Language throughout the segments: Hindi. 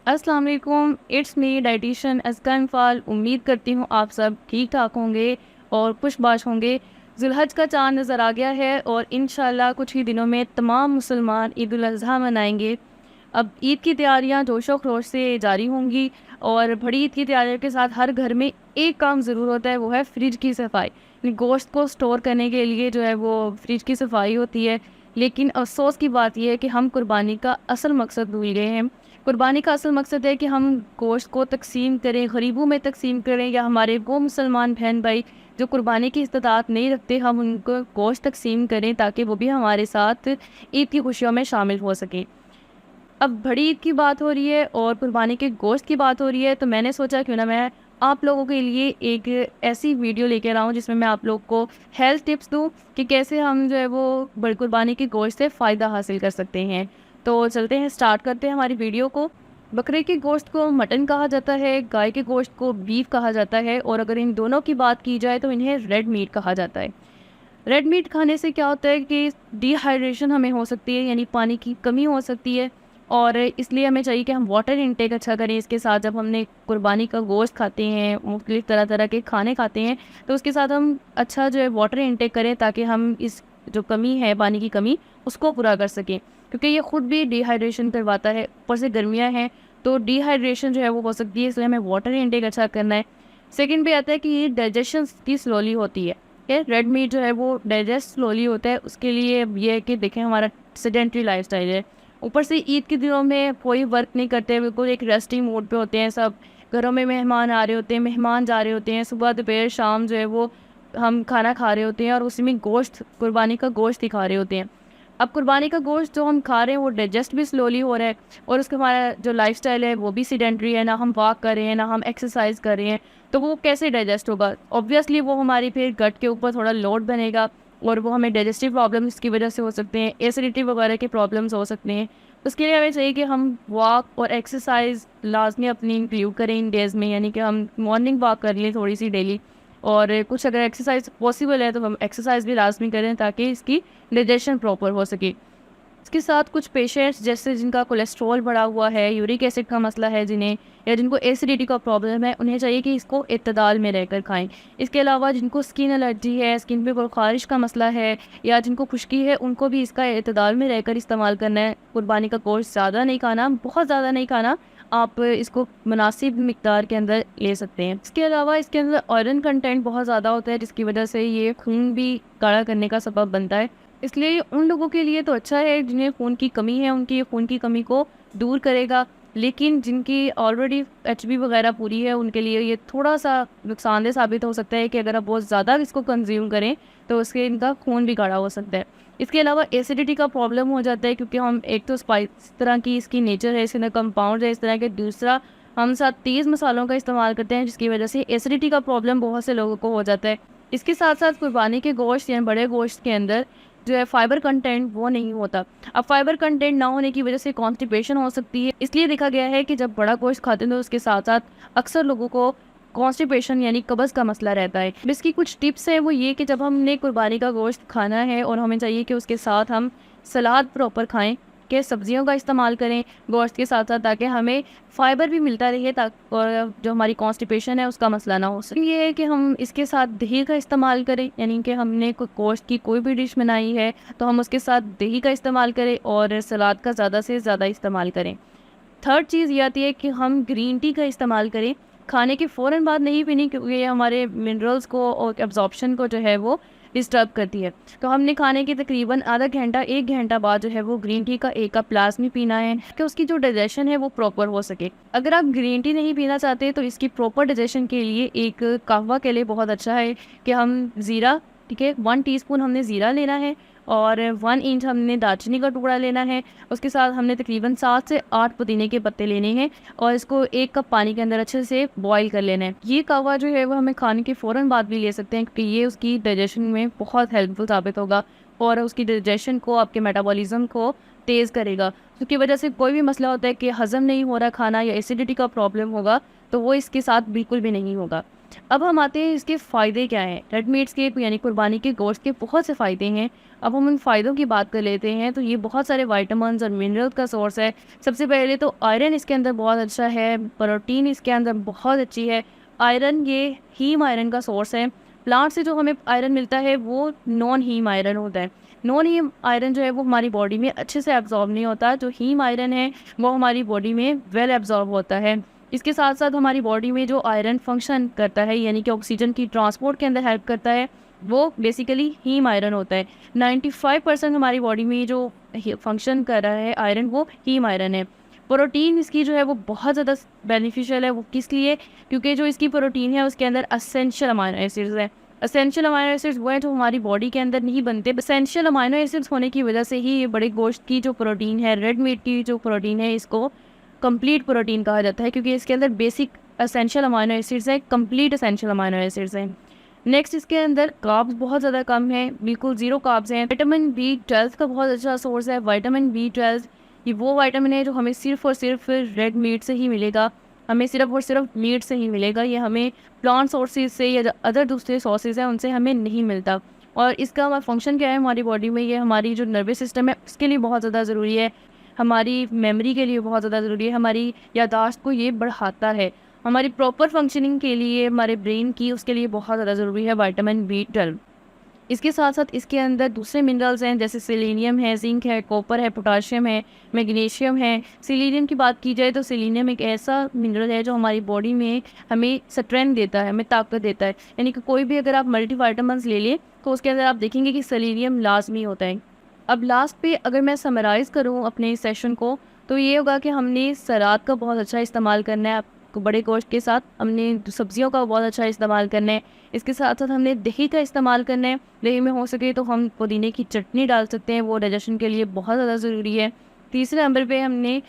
अस्सलाम वालेकुम, it's me dietitian Aska fall. उम्मीद करती हूँ आप सब ठीक ठाक होंगे और खुशबाश होंगे। ज़ुल्हज का चाँद नज़र आ गया है और इंशाल्लाह कुछ ही दिनों में तमाम मुसलमान ईद उल अज़हा मनाएंगे। अब ईद की तैयारियां जोशो खरोश से जारी होंगी और बड़ी ईद की तैयारियों के साथ हर घर में एक काम ज़रूर होता है, वो है फ्रिज की सफाई। गोश्त को स्टोर करने के लिए जो है वो फ्रिज की सफाई होती है। लेकिन अफसोस की बात यह है कि हम कुर्बानी का असल मकसद भूल गए हैं। कुर्बानी का असल मकसद है कि हम गोश्त को तकसीम करें, गरीबों में तकसीम करें, या हमारे वो मुसलमान बहन भाई जो कुर्बानी की इस्तात नहीं रखते, हम उनको गोश्त तकसीम करें ताकि वो भी हमारे साथ ईद की खुशियों में शामिल हो सकें। अब बड़ी ईद की बात हो रही है और कुर्बानी के गोश्त की बात हो रही है, तो मैंने सोचा क्यों ना मैं आप लोगों के लिए एक ऐसी वीडियो लेकर आऊँ जिसमें मैं आप लोग को हेल्थ टिप्स दूँ कि कैसे हम जो है वो बड़ी कुर्बानी के गोश्त से फ़ायदा हासिल कर सकते हैं। तो चलते हैं, स्टार्ट करते हैं हमारी वीडियो को। बकरे के गोश्त को मटन कहा जाता है, गाय के गोश्त को बीफ कहा जाता है, और अगर इन दोनों की बात की जाए तो इन्हें रेड मीट कहा जाता है। रेड मीट खाने से क्या होता है कि डिहाइड्रेशन हमें हो सकती है, यानी पानी की कमी हो सकती है, और इसलिए हमें चाहिए कि हम वाटर इंटेक अच्छा करें। इसके साथ जब हमने कुर्बानी का गोश्त खाते हैं, मुख्तलिफ तरह तरह के खाने खाते हैं, तो उसके साथ हम अच्छा जो है वाटर इंटेक करें ताकि हम इस जो कमी है, पानी की कमी, उसको पूरा कर सकें, क्योंकि ये खुद भी डिहाइड्रेशन करवाता है। ऊपर से गर्मियाँ हैं तो डिहाइड्रेशन जो है वो हो सकती है, इसलिए हमें वाटर इंटेक अच्छा करना है। सेकेंड पे आता है कि ये डाइजेशन की स्लोली होती है। रेड मीट जो है वो डाइजेस्ट स्लोली होता है, उसके लिए ये है कि देखें हमारा सेडेंट्री लाइफस्टाइल है। ऊपर से ईद के दिनों में कोई वर्क नहीं करते, बिल्कुल एक रेस्टिंग मोड पे होते हैं सब। घरों में मेहमान आ रहे होते हैं, मेहमान जा रहे होते हैं, सुबह दोपहर शाम जो है वो हम खाना खा रहे होते हैं और उसी में गोश्त, कुर्बानी का गोश्त ही खा रहे होते हैं। अब कुर्बानी का गोश्त जो हम खा रहे हैं वो डाइजेस्ट भी स्लोली हो रहा है, और उसका हमारा जो लाइफस्टाइल है वो भी सीडेंट्री है, ना हम वॉक कर रहे हैं ना हम एक्सरसाइज कर रहे हैं, तो वो कैसे डाइजेस्ट होगा? ऑब्वियसली वो हमारी फिर गट के ऊपर थोड़ा लोड बनेगा और वो हमें डाइजेस्टिव प्रॉब्लम्स की वजह से हो सकते हैं, एसिडिटी वगैरह के प्रॉब्लम्स हो सकते हैं। उसके लिए हमें चाहिए कि हम वॉक और एक्सरसाइज लाजमी अपनी इंक्लूड करें इन डेज़ में, यानी कि हम मॉर्निंग वॉक कर लें थोड़ी सी डेली, और कुछ अगर एक्सरसाइज पॉसिबल है तो हम एक्सरसाइज भी लाजमी करें ताकि इसकी डाइजेशन प्रॉपर हो सके। इसके साथ कुछ पेशेंट्स जैसे जिनका कोलेस्ट्रॉल बढ़ा हुआ है, यूरिक एसिड का मसला है जिन्हें, या जिनको एसिडिटी का प्रॉब्लम है, उन्हें चाहिए कि इसको इत्तदाल में रहकर खाएं। इसके अलावा जिनको स्किन एलर्जी है, स्किन पे कोई खारिश का मसला है, या जिनको खुश्की है, उनको भी इसका इत्तदाल में रहकर इस्तेमाल करना है। कुर्बानी का गोश्त ज़्यादा नहीं खाना, बहुत ज़्यादा नहीं खाना, आप इसको मुनासिब मिकदार के अंदर ले सकते हैं। इसके अलावा इसके अंदर आयरन कंटेंट बहुत ज़्यादा होता है, जिसकी वजह से ये खून भी गाढ़ा करने का सबब बनता है। इसलिए उन लोगों के लिए तो अच्छा है जिन्हें खून की कमी है, उनकी खून की कमी को दूर करेगा। लेकिन जिनकी ऑलरेडी एचबी वगैरह पूरी है, उनके लिए ये थोड़ा सा नुकसानदेह साबित हो सकता है कि अगर आप बहुत ज़्यादा इसको कंज्यूम करें तो उसके इनका खून भी गाढ़ा हो सकता है। इसके अलावा एसिडिटी का प्रॉब्लम हो जाता है, क्योंकि हम एक तो स्पाइस तरह की इसकी नेचर है, इसके अंदर कंपाउंड है इस तरह के, दूसरा हम साथ तेज़ मसालों का इस्तेमाल करते हैं, जिसकी वजह से एसिडिटी का प्रॉब्लम बहुत से लोगों को हो जाता है। इसके साथ साथ कुर्बानी के गोश्त या बड़े गोश्त के अंदर जो है फाइबर कंटेंट वो नहीं होता। अब फाइबर कंटेंट ना होने की वजह से कॉन्स्टिपेशन हो सकती है। इसलिए देखा गया है कि जब बड़ा गोश्त खाते हैं तो उसके साथ साथ अक्सर लोगों को कॉन्स्टिपेशन यानी कब्ज़ का मसला रहता है। अब इसकी कुछ टिप्स हैं, वो ये कि जब हमने कुर्बानी का गोश्त खाना है और हमें चाहिए कि उसके साथ हम सलाद प्रॉपर खाएं, कि सब्जियों का इस्तेमाल करें गोश्त के साथ साथ, ताकि हमें फ़ाइबर भी मिलता रहे, और जो हमारी कॉन्स्टिपेशन है उसका मसला ना हो सके। ये है कि हम इसके साथ दही का इस्तेमाल करें, यानी कि हमने गोश्त की कोई भी डिश बनाई है तो हम उसके साथ दही का इस्तेमाल करें और सलाद का ज़्यादा से ज़्यादा इस्तेमाल करें। थर्ड चीज़ ये आती है कि हम ग्रीन टी का इस्तेमाल करें, खाने के फ़ौरन बाद नहीं पीनी, क्योंकि ये हमारे मिनरल्स को और एब्जॉर्प्शन को जो है वो डिस्टर्ब करती है। तो हमने खाने के तकरीबन आधा घंटा 1 घंटा बाद जो है वो ग्रीन टी का 1 कप लाज़मी पीना है कि उसकी जो डाइजेशन है वो प्रॉपर हो सके। अगर आप ग्रीन टी नहीं पीना चाहते तो इसकी प्रॉपर डाइजेशन के लिए एक कहवा के लिए बहुत अच्छा है कि हम ज़ीरा, ठीक है, 1 टीस्पून हमने ज़ीरा लेना है और 1 इंच हमने दालचीनी का टुकड़ा लेना है। उसके साथ हमने तकरीबन 7 से 8 पुदीने के पत्ते लेने हैं और इसको 1 कप पानी के अंदर अच्छे से बॉईल कर लेना है। ये कहवा जो है वो हमें खाने के फ़ौरन बाद भी ले सकते हैं, क्योंकि ये उसकी डाइजेशन में बहुत हेल्पफुल साबित होगा और उसकी डाइजेशन को, आपके मेटाबॉलिज्म को तेज़ करेगा। उसकी वजह से कोई भी मसला होता है कि हज़म नहीं हो रहा खाना या एसिडिटी का प्रॉब्लम होगा, तो वो इसके साथ बिल्कुल भी नहीं होगा। अब हम आते हैं इसके फ़ायदे क्या हैं। रेड मीट्स के यानी कुर्बानी के गोश्त के बहुत से फ़ायदे हैं। अब हम उन फ़ायदों की बात कर लेते हैं। तो ये बहुत सारे विटामिन्स और मिनरल्स का सोर्स है। सबसे पहले तो आयरन इसके अंदर बहुत अच्छा है, प्रोटीन इसके अंदर बहुत अच्छी है। आयरन ये हीम आयरन का सोर्स है। प्लांट से जो हमें आयरन मिलता है वो नॉन हीम आयरन होता है। नॉन हीम आयरन जो है वो हमारी बॉडी में अच्छे से एब्जॉर्ब नहीं होता। जो हीम आयरन है वो हमारी बॉडी में वेल एब्जॉर्ब होता है। इसके साथ साथ हमारी बॉडी में जो आयरन फंक्शन करता है यानी कि ऑक्सीजन की ट्रांसपोर्ट के अंदर हेल्प करता है, वो बेसिकली हीम आयरन होता है। 95% हमारी बॉडी में जो फंक्शन कर रहा है आयरन, वो हीम आयरन है। प्रोटीन इसकी जो है वो बहुत ज़्यादा बेनिफिशियल है। वो किस लिए? क्योंकि जो इसकी प्रोटीन है उसके अंदर असेंशियल अमाइनो एसिड्स है। असेंशियल अमाइनो एसिड्स वो हैं जो हमारी बॉडी के अंदर नहीं बनते। असेंशियल अमाइनो एसिड्स होने की वजह से ही ये बड़े गोश्त की जो प्रोटीन है, रेड मीट की जो प्रोटीन है, इसको कंप्लीट प्रोटीन कहा जाता है, क्योंकि इसके अंदर बेसिक असेंशियल अमाइनो एसिड्स हैं, कंप्लीट असेंशियल अमाइनो एसिड्स हैं। नेक्स्ट इसके अंदर कार्ब्स बहुत ज़्यादा कम है, बिल्कुल ज़ीरो कार्ब्स हैं। विटामिन B12 का बहुत अच्छा सोर्स है। विटामिन B12 ये वो विटामिन है जो हमें सिर्फ़ और सिर्फ रेड मीट से ही मिलेगा। हमें सिर्फ़ और सिर्फ मीट से ही मिलेगा। ये हमें प्लांट सोर्सेज से या अदर दूसरे सोर्सेज हैं उनसे हमें नहीं मिलता। और इसका हमारा फंक्शन क्या है हमारी बॉडी में? ये हमारी जो नर्वस सिस्टम है उसके लिए बहुत ज़्यादा ज़रूरी है। हमारी मेमोरी के लिए बहुत ज़्यादा ज़रूरी है। हमारी याददाश्त को ये बढ़ाता है। हमारी प्रॉपर फंक्शनिंग के लिए, हमारे ब्रेन की, उसके लिए बहुत ज़्यादा ज़रूरी है विटामिन B12। इसके साथ साथ इसके अंदर दूसरे मिनरल्स हैं, जैसे सेलेनियम है, जिंक है, कॉपर है, पोटाशियम है, मैग्नीशियम है। सेलेनियम की बात की जाए तो सेलेनियम एक ऐसा मिनरल है जो हमारी बॉडी में हमें स्ट्रेंथ देता है, हमें ताकत देता है। यानी कि कोई भी अगर आप मल्टीविटामिन्स ले लें तो उसके अंदर आप देखेंगे कि सेलेनियम लाजमी होता है। अब लास्ट पे अगर मैं समराइज़ करूँ अपने इस सेशन को, तो ये होगा कि हमने सलाद का बहुत अच्छा इस्तेमाल करना है बड़े गोश्त के साथ। हमने सब्जियों का बहुत अच्छा इस्तेमाल करना है। इसके साथ साथ हमने दही का इस्तेमाल करना है। दही में हो सके तो हम पुदीने की चटनी डाल सकते हैं, वो डाइजेशन के लिए बहुत ज़्यादा ज़रूरी है। तीसरे नंबर पे हमने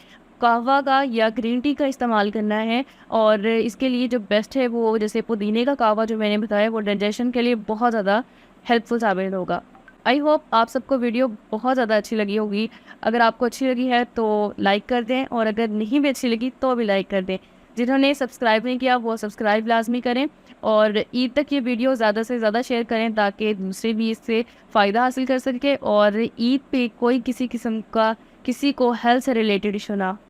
कहवा का या ग्रीन टी का इस्तेमाल करना है, और इसके लिए जो बेस्ट है वो जैसे पुदीने का कहवा जो मैंने बताया, वो डाइजेशन के लिए बहुत ज़्यादा हेल्पफुल साबित होगा। आई होप आप सबको वीडियो बहुत ज़्यादा अच्छी लगी होगी। अगर आपको अच्छी लगी है तो लाइक कर दें, और अगर नहीं भी अच्छी लगी तो भी लाइक कर दें। जिन्होंने सब्सक्राइब नहीं किया वो सब्सक्राइब लाजमी करें, और ईद तक ये वीडियो ज़्यादा से ज़्यादा शेयर करें ताकि दूसरे भी इससे फ़ायदा हासिल कर सकें, और ईद पे कोई किसी किस्म का किसी को हेल्थ से रिलेटेड इशू ना